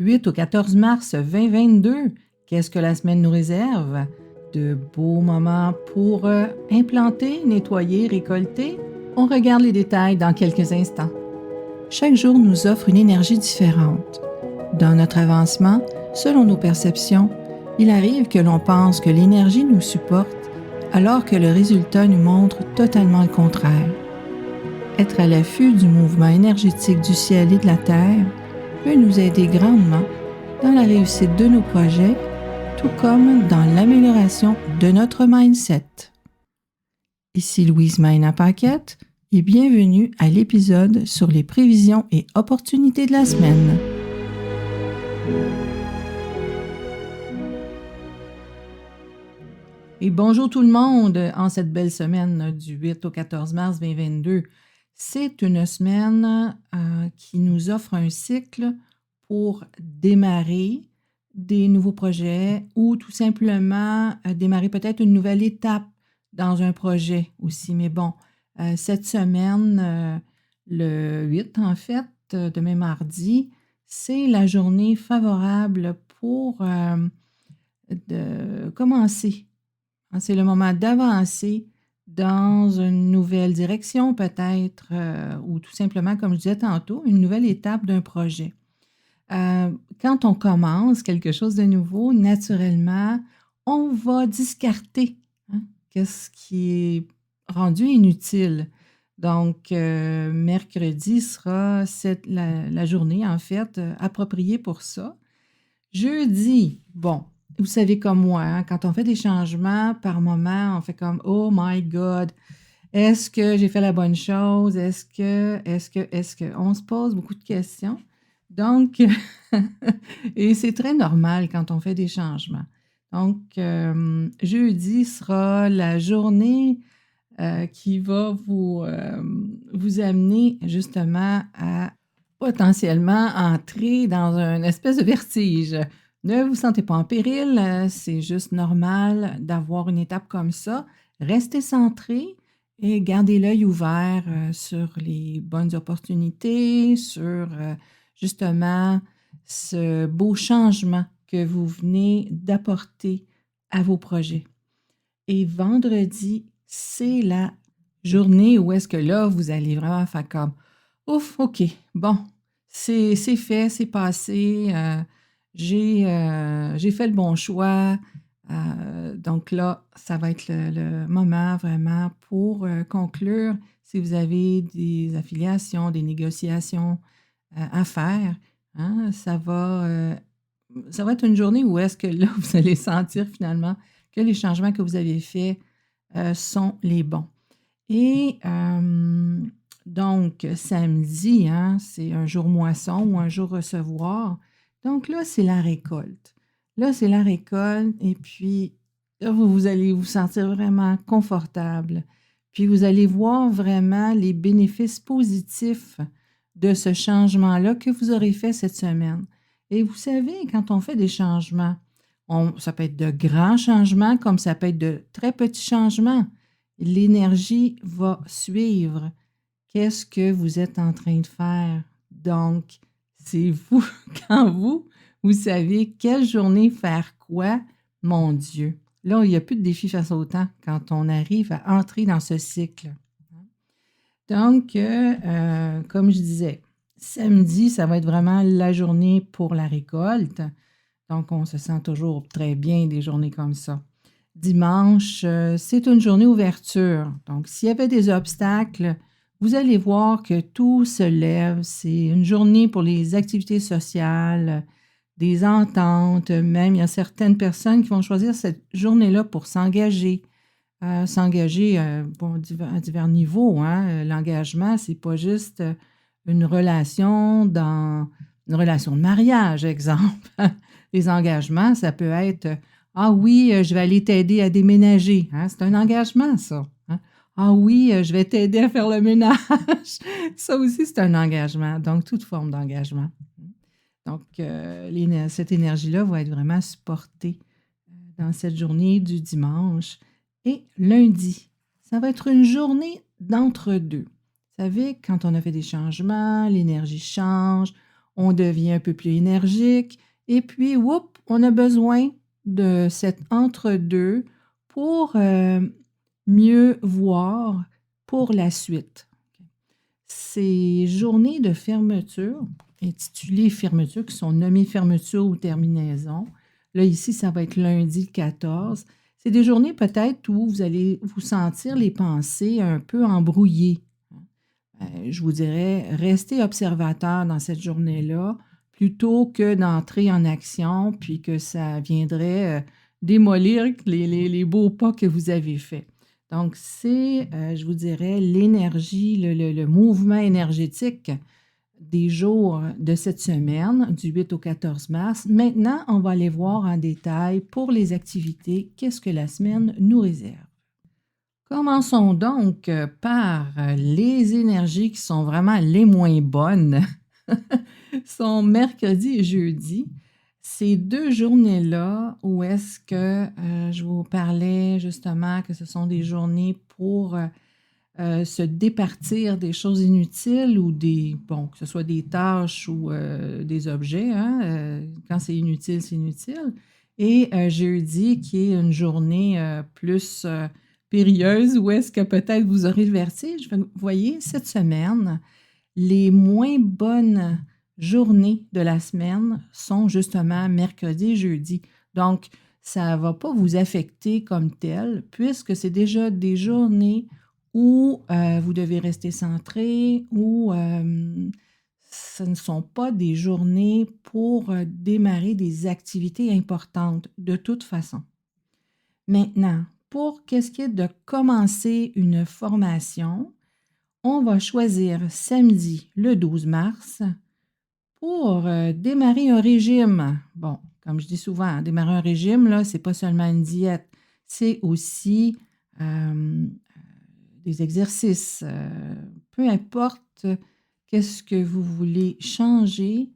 8 au 14 mars 2022, qu'est-ce que la semaine nous réserve? De beaux moments pour implanter, nettoyer, récolter. On regarde les détails dans quelques instants. Chaque jour nous offre une énergie différente. Dans notre avancement, selon nos perceptions, il arrive que l'on pense que l'énergie nous supporte alors que le résultat nous montre totalement le contraire. Être à l'affût du mouvement énergétique du ciel et de la terre peut nous aider grandement dans la réussite de nos projets, tout comme dans l'amélioration de notre mindset. Ici Louise Maina-Paquette et bienvenue à l'épisode sur les prévisions et opportunités de la semaine. Et bonjour tout le monde en cette belle semaine du 8 au 14 mars 2022. C'est une semaine qui nous offre un cycle pour démarrer des nouveaux projets ou tout simplement démarrer peut-être une nouvelle étape dans un projet aussi. Mais bon, cette semaine, le 8 en fait, demain mardi, c'est la journée favorable pour de commencer. C'est le moment d'avancer dans une nouvelle direction peut-être, ou tout simplement, comme je disais tantôt, une nouvelle étape d'un projet. Quand on commence quelque chose de nouveau, naturellement, on va discarter qu'est-ce qui est rendu inutile. Donc, mercredi sera la journée, en fait, appropriée pour ça. Jeudi, bon, vous savez comme moi, quand on fait des changements, par moment, on fait comme « Oh my God! Est-ce que j'ai fait la bonne chose? Est-ce que? » On se pose beaucoup de questions. Donc, et c'est très normal quand on fait des changements. Donc, jeudi sera la journée qui va vous amener justement à potentiellement entrer dans une espèce de vertige. Ne vous sentez pas en péril, c'est juste normal d'avoir une étape comme ça. Restez centré et gardez l'œil ouvert sur les bonnes opportunités, sur justement ce beau changement que vous venez d'apporter à vos projets. Et vendredi, c'est la journée où est-ce que là, vous allez vraiment faire comme « Ouf, OK, bon, c'est fait, c'est passé, j'ai fait le bon choix. » Donc là, ça va être le moment vraiment pour conclure si vous avez des affiliations, des négociations à faire. Ça va être une journée où est-ce que là, vous allez sentir finalement que les changements que vous avez faits sont les bons. Et donc, samedi, c'est un jour moisson ou un jour recevoir. Donc là, c'est la récolte. Là, c'est la récolte et puis là, vous allez vous sentir vraiment confortable. Puis vous allez voir vraiment les bénéfices positifs de ce changement-là que vous aurez fait cette semaine. Et vous savez, quand on fait des changements, ça peut être de grands changements comme ça peut être de très petits changements. L'énergie va suivre. Qu'est-ce que vous êtes en train de faire? Donc, c'est vous, quand vous savez quelle journée faire quoi, mon Dieu. Là, il n'y a plus de défi face au temps quand on arrive à entrer dans ce cycle. Donc, comme je disais, samedi, ça va être vraiment la journée pour la récolte. Donc, on se sent toujours très bien des journées comme ça. Dimanche, c'est une journée ouverture. Donc, s'il y avait des obstacles, vous allez voir que tout se lève. C'est une journée pour les activités sociales, des ententes. Même, il y a certaines personnes qui vont choisir cette journée-là pour s'engager. Bon, à divers niveaux. L'engagement, c'est pas juste une relation une relation de mariage, exemple. Les engagements, ça peut être « Ah oui, je vais aller t'aider à déménager. » C'est un engagement, ça. Ah oui, je vais t'aider à faire le ménage. Ça aussi, c'est un engagement. Donc, toute forme d'engagement. Donc, cette énergie-là va être vraiment supportée dans cette journée du dimanche. Et lundi, ça va être une journée d'entre-deux. Vous savez, quand on a fait des changements, l'énergie change, on devient un peu plus énergique et puis, whoop, on a besoin de cet entre-deux pour mieux voir pour la suite. Ces journées de fermeture, intitulées fermeture, qui sont nommées fermeture ou terminaison, là ici, ça va être lundi le 14, c'est des journées peut-être où vous allez vous sentir les pensées un peu embrouillées. Je vous dirais, restez observateur dans cette journée-là plutôt que d'entrer en action puis que ça viendrait démolir les beaux pas que vous avez faits. Donc, c'est, je vous dirais, l'énergie, le mouvement énergétique des jours de cette semaine, du 8 au 14 mars. Maintenant, on va aller voir en détail pour les activités, qu'est-ce que la semaine nous réserve. Commençons donc par les énergies qui sont vraiment les moins bonnes, sont mercredi et jeudi. Ces deux journées-là, où est-ce que je vous parlais justement que ce sont des journées pour se départir des choses inutiles ou que ce soit des tâches ou des objets, hein, quand c'est inutile, c'est inutile. Et jeudi, qui est une journée plus périlleuse, où est-ce que peut-être vous aurez le vertige. Vous voyez, cette semaine, les moins bonnes journées de la semaine sont justement mercredi et jeudi. Donc, ça ne va pas vous affecter comme tel, puisque c'est déjà des journées où vous devez rester centré, où ce ne sont pas des journées pour démarrer des activités importantes, de toute façon. Maintenant, pour qu'est-ce qui est de commencer une formation, on va choisir samedi le 12 mars pour démarrer un régime. Bon, comme je dis souvent, démarrer un régime, là, c'est pas seulement une diète, c'est aussi des exercices. Peu importe qu'est-ce que vous voulez changer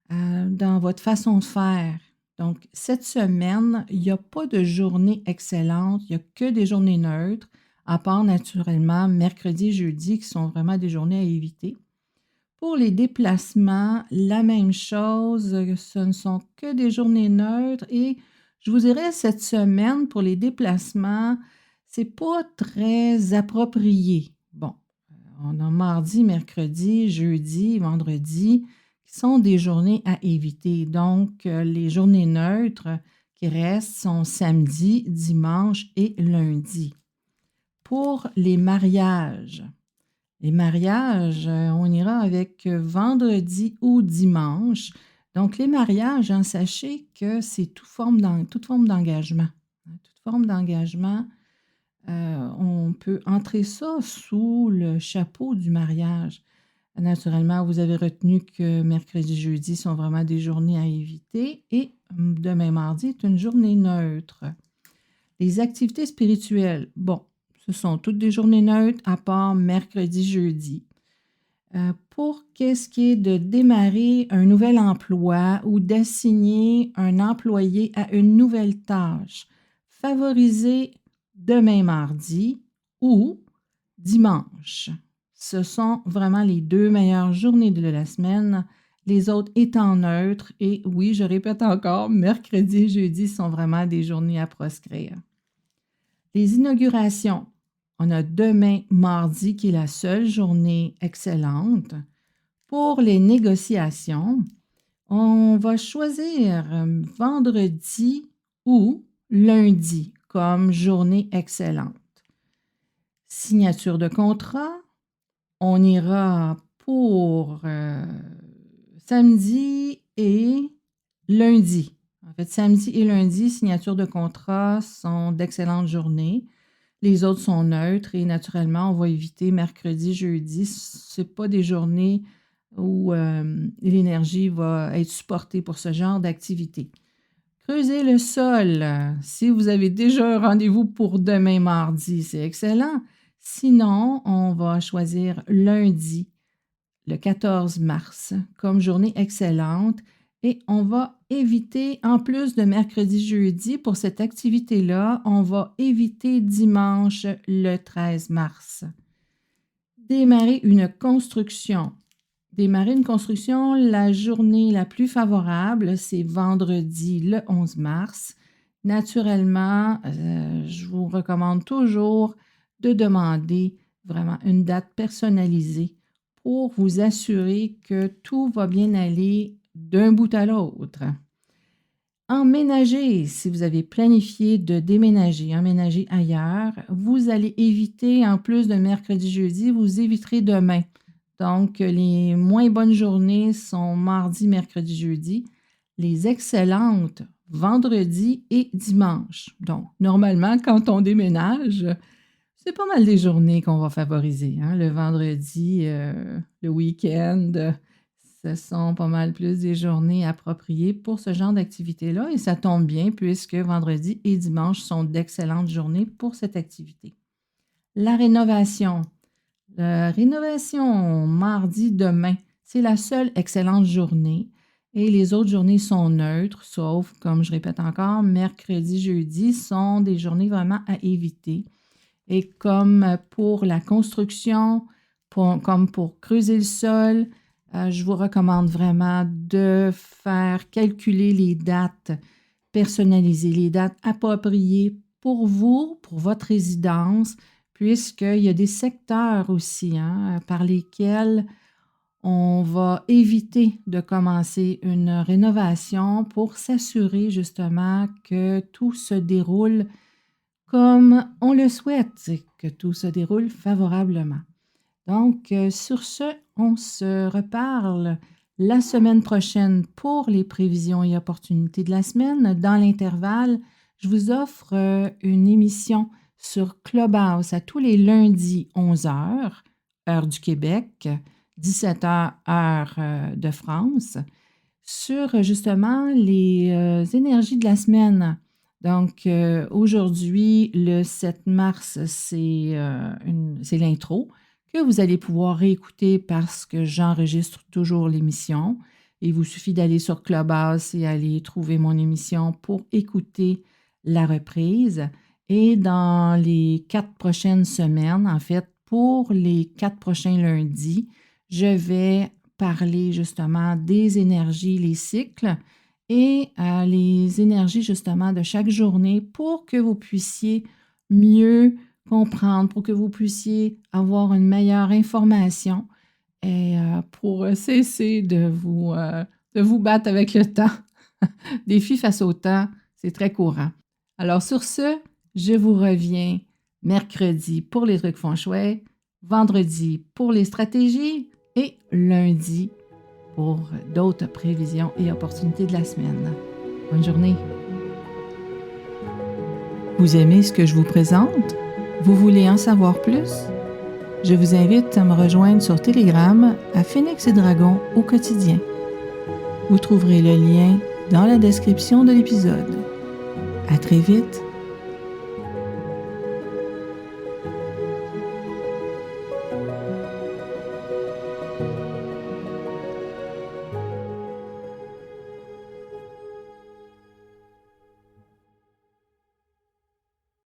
dans votre façon de faire. Donc, cette semaine, il n'y a pas de journée excellente, il n'y a que des journées neutres, à part naturellement mercredi et jeudi, qui sont vraiment des journées à éviter. Pour les déplacements, la même chose, ce ne sont que des journées neutres et je vous dirais cette semaine, pour les déplacements, c'est pas très approprié. Bon, on a mardi, mercredi, jeudi, vendredi, qui sont des journées à éviter. Donc, les journées neutres qui restent sont samedi, dimanche et lundi. Pour les mariages, on ira avec vendredi ou dimanche. Donc, les mariages, hein, sachez que c'est toute forme d'engagement. Toute forme d'engagement, on peut entrer ça sous le chapeau du mariage. Naturellement, vous avez retenu que mercredi, jeudi sont vraiment des journées à éviter et demain, mardi est une journée neutre. Les activités spirituelles, bon, ce sont toutes des journées neutres à part mercredi, jeudi. Pour qu'est-ce qui est de démarrer un nouvel emploi ou d'assigner un employé à une nouvelle tâche, favorisez demain mardi ou dimanche. Ce sont vraiment les deux meilleures journées de la semaine, les autres étant neutres. Et oui, je répète encore, mercredi et jeudi sont vraiment des journées à proscrire. Les inaugurations. On a demain, mardi, qui est la seule journée excellente. Pour les négociations, on va choisir vendredi ou lundi comme journée excellente. Signature de contrat, on ira pour samedi et lundi. En fait, samedi et lundi, signature de contrat sont d'excellentes journées. Les autres sont neutres et naturellement, on va éviter mercredi, jeudi. Ce n'est pas des journées où l'énergie va être supportée pour ce genre d'activité. Creusez le sol. Si vous avez déjà un rendez-vous pour demain mardi, c'est excellent. Sinon, on va choisir lundi, le 14 mars, comme journée excellente. Et on va éviter, en plus de mercredi, jeudi, pour cette activité-là, on va éviter dimanche, le 13 mars. Démarrer une construction. démarrer une construction, la journée la plus favorable, c'est vendredi le 11 mars. Naturellement, je vous recommande toujours de demander vraiment une date personnalisée pour vous assurer que tout va bien aller d'un bout à l'autre. Emménager, si vous avez planifié de déménager, emménager ailleurs, vous allez éviter, en plus de mercredi, jeudi, vous éviterez demain. Donc, les moins bonnes journées sont mardi, mercredi, jeudi. Les excellentes, vendredi et dimanche. Donc, normalement, quand on déménage, c'est pas mal des journées qu'on va favoriser. Hein? Le vendredi, le week-end, ce sont pas mal plus des journées appropriées pour ce genre d'activité-là. Et ça tombe bien puisque vendredi et dimanche sont d'excellentes journées pour cette activité. La rénovation. La rénovation mardi demain, c'est la seule excellente journée. Et les autres journées sont neutres, sauf, comme je répète encore, mercredi, jeudi sont des journées vraiment à éviter. Et comme pour la construction, comme pour creuser le sol, je vous recommande vraiment de faire calculer les dates personnalisées, les dates appropriées pour vous, pour votre résidence, puisqu'il y a des secteurs aussi par lesquels on va éviter de commencer une rénovation pour s'assurer justement que tout se déroule comme on le souhaite, que tout se déroule favorablement. Donc, sur ce, on se reparle la semaine prochaine pour les prévisions et opportunités de la semaine. Dans l'intervalle, je vous offre une émission sur Clubhouse à tous les lundis 11h, heure du Québec, 17h, heure de France, sur justement les énergies de la semaine. Donc, aujourd'hui, le 7 mars, c'est l'intro que vous allez pouvoir réécouter parce que j'enregistre toujours l'émission. Il vous suffit d'aller sur Clubhouse et aller trouver mon émission pour écouter la reprise. Et dans les 4 prochaines semaines, en fait, pour les 4 prochains lundis, je vais parler justement des énergies, les cycles et les énergies justement de chaque journée pour que vous puissiez mieux comprendre, pour que vous puissiez avoir une meilleure information et pour cesser de vous battre avec le temps. Défi face au temps, c'est très courant. Alors sur ce, je vous reviens mercredi pour les trucs feng shui, vendredi pour les stratégies et lundi pour d'autres prévisions et opportunités de la semaine. Bonne journée. Vous aimez ce que je vous présente? Vous voulez en savoir plus? Je vous invite à me rejoindre sur Telegram à Phoenix et Dragon au quotidien. Vous trouverez le lien dans la description de l'épisode. À très vite!